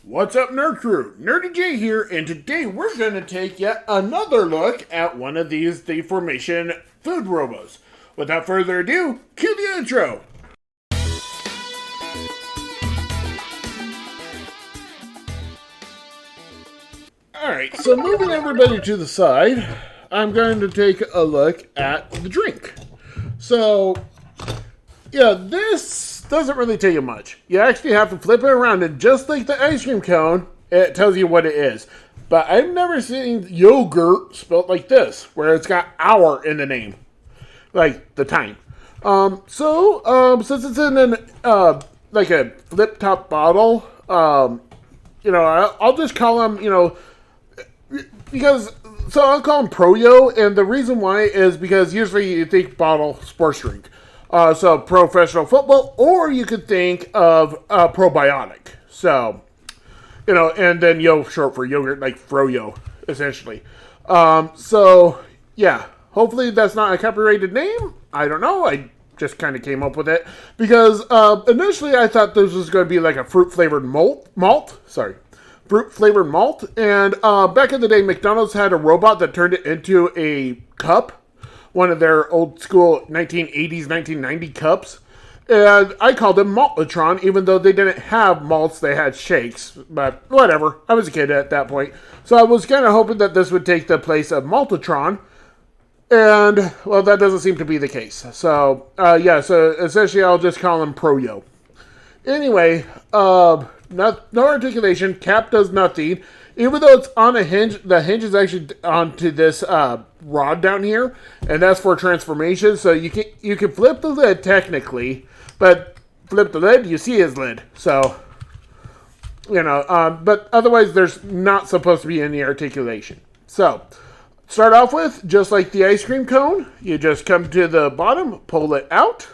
What's up, Nerd Crew? Nurdie J here, and today we're going to take yet another look at one of these Deformation food robos. Without further ado, cue the intro! Alright, so moving everybody to the side, I'm going to take a look at the drink. So, yeah, this doesn't really tell you much. You actually have to flip it around, and just like the ice cream cone, it tells you what it is. But I've never seen yogurt spelled like this, where it's got hour in the name. Like, the time. Since it's in an, like a flip-top bottle, I'll just call them, because, so I'll call them Pro-Yo, and the reason why is because usually you think bottle sports drink. So professional football, or you could think of probiotic. So, and then yo short for yogurt, like Fro-Yo, essentially. Yeah, hopefully that's not a copyrighted name. I don't know. I just kind of came up with it because initially I thought this was going to be like a fruit-flavored fruit-flavored malt. And back in the day, McDonald's had a robot that turned it into a cup. One of their old school 1980s, 1990 cups. And I called them Maltitron, even though they didn't have malts, they had shakes. But whatever, I was a kid at that point. So I was kind of hoping that this would take the place of Maltitron. And, well, that doesn't seem to be the case. So, so essentially I'll just call them Pro-Yo. Anyway, no articulation, cap does nothing. Even though it's on a hinge, the hinge is actually onto this rod down here, and that's for transformation. So you can flip the lid technically, but flip the lid, you see his lid. So, but otherwise there's not supposed to be any articulation. So, start off with, just like the ice cream cone, you just come to the bottom, pull it out,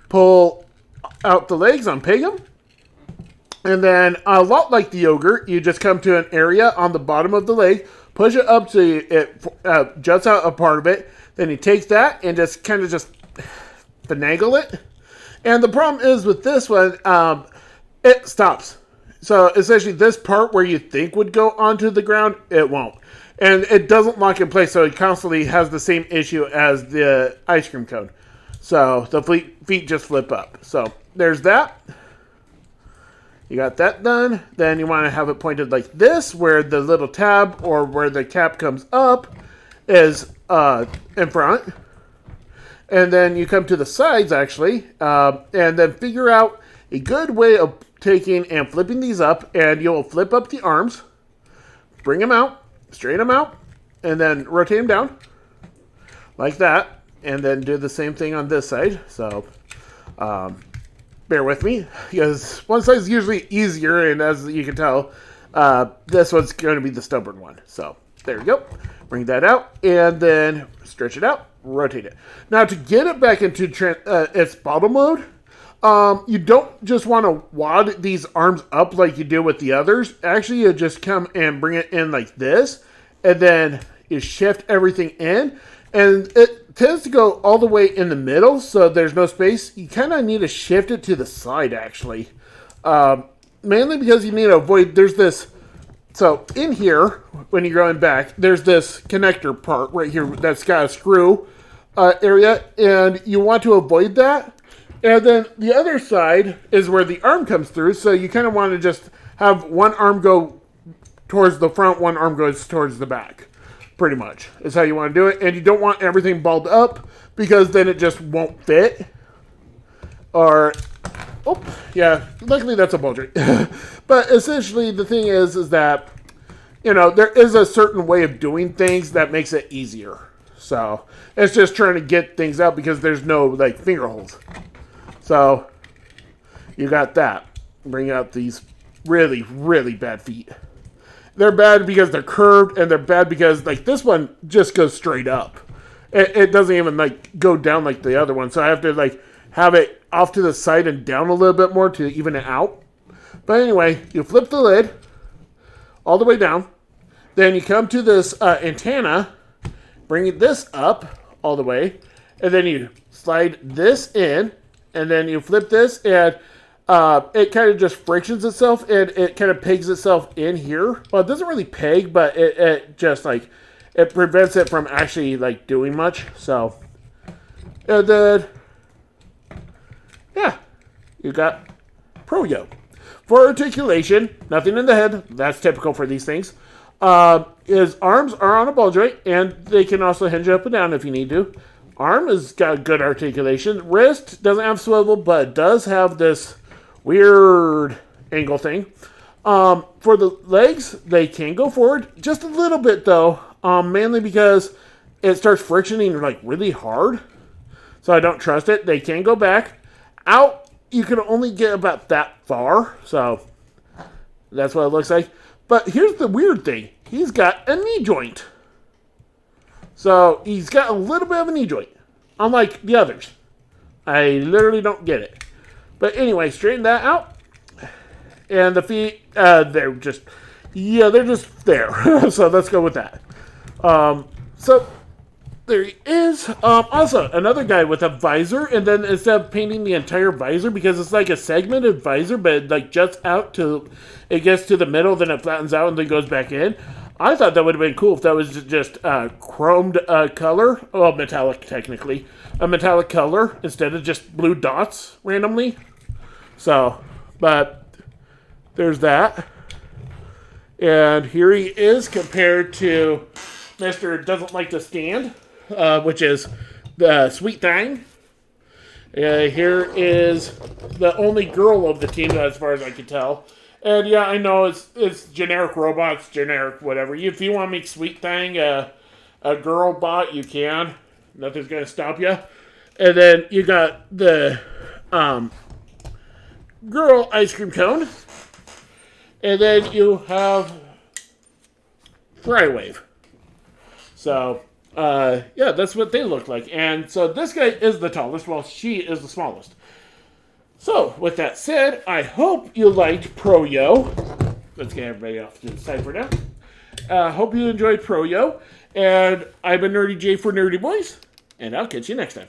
pull out the legs, unpeg them. And then, a lot like the yogurt, you just come to an area on the bottom of the leg, push it up so it juts out a part of it. Then you take that and just kind of finagle it. And the problem is with this one, it stops. So essentially this part where you think would go onto the ground, it won't. And it doesn't lock in place, so it constantly has the same issue as the ice cream cone. So the feet just flip up. So there's that. You got that done. Then you want to have it pointed like this, where the little tab or where the cap comes up is in front. And then you come to the sides, actually, and then figure out a good way of taking and flipping these up. And you'll flip up the arms, bring them out, straighten them out, and then rotate them down like that. And then do the same thing on this side. So, bear with me, because one side is usually easier, and as you can tell, this one's going to be the stubborn one. So, there we go. Bring that out, and then stretch it out, rotate it. Now, to get it back into its bottle mode, you don't just want to wad these arms up like you do with the others. Actually, you just come and bring it in like this, and then you shift everything in, and it tends to go all the way in the middle, so there's no space. You kind of need to shift it to the side, actually. Mainly because you need to avoid, there's this, so in here, when you're going back, there's this connector part right here that's got a screw area, and you want to avoid that. And then the other side is where the arm comes through, so you kind of want to just have one arm go towards the front, one arm goes towards the back. Pretty much is how you want to do it. And you don't want everything balled up, because then it just won't fit. Or, luckily that's a ball joint. But essentially the thing is that, there is a certain way of doing things that makes it easier. So, it's just trying to get things out because there's no, finger holes. So, you got that. Bring out these really, really bad feet. They're bad because they're curved, and they're bad because, this one just goes straight up. It doesn't even, go down like the other one. So I have to, have it off to the side and down a little bit more to even it out. But anyway, you flip the lid all the way down. Then you come to this antenna, bring this up all the way, and then you slide this in, and then you flip this, and it kind of just frictions itself and it kind of pegs itself in here. Well, it doesn't really peg, but it just like, it prevents it from actually like doing much. So, and then, yeah, you got Pro-Yo. For articulation, nothing in the head. That's typical for these things. His arms are on a ball joint, and they can also hinge up and down if you need to. Arm has got good articulation. Wrist doesn't have swivel, but it does have this weird angle thing. For the legs, they can go forward just a little bit though, mainly because it starts frictioning like really hard. So I don't trust it. They can go back. Out, you can only get about that far. So that's what it looks like. But here's the weird thing. He's got a knee joint. So he's got a little bit of a knee joint. Unlike the others. I literally don't get it. But anyway, straighten that out. And the feet, they're just there. So let's go with that. So there he is. Also, another guy with a visor. And then instead of painting the entire visor, because it's like a segmented visor, but it like juts out to, it gets to the middle, then it flattens out and then goes back in. I thought that would have been cool if that was just chromed color. Well, metallic, technically. A metallic color instead of just blue dots randomly. So, but there's that. And here he is compared to Mr. Doesn't Like to Stand, which is the Sweet Thing. Here is the only girl of the team, as far as I can tell. And yeah, I know it's generic robots, generic whatever. If you want to make Sweet Thing a girl bot, you can. Nothing's going to stop you. And then you got the girl ice cream cone. And then you have Frywave. So, yeah, that's what they look like. And so this guy is the tallest, while she is the smallest. So, with that said, I hope you liked Pro-Yo. Let's get everybody off to the side for now. Hope you enjoyed Pro-Yo. And I've been Nurdie J for Nurdie Boys. And I'll catch you next time.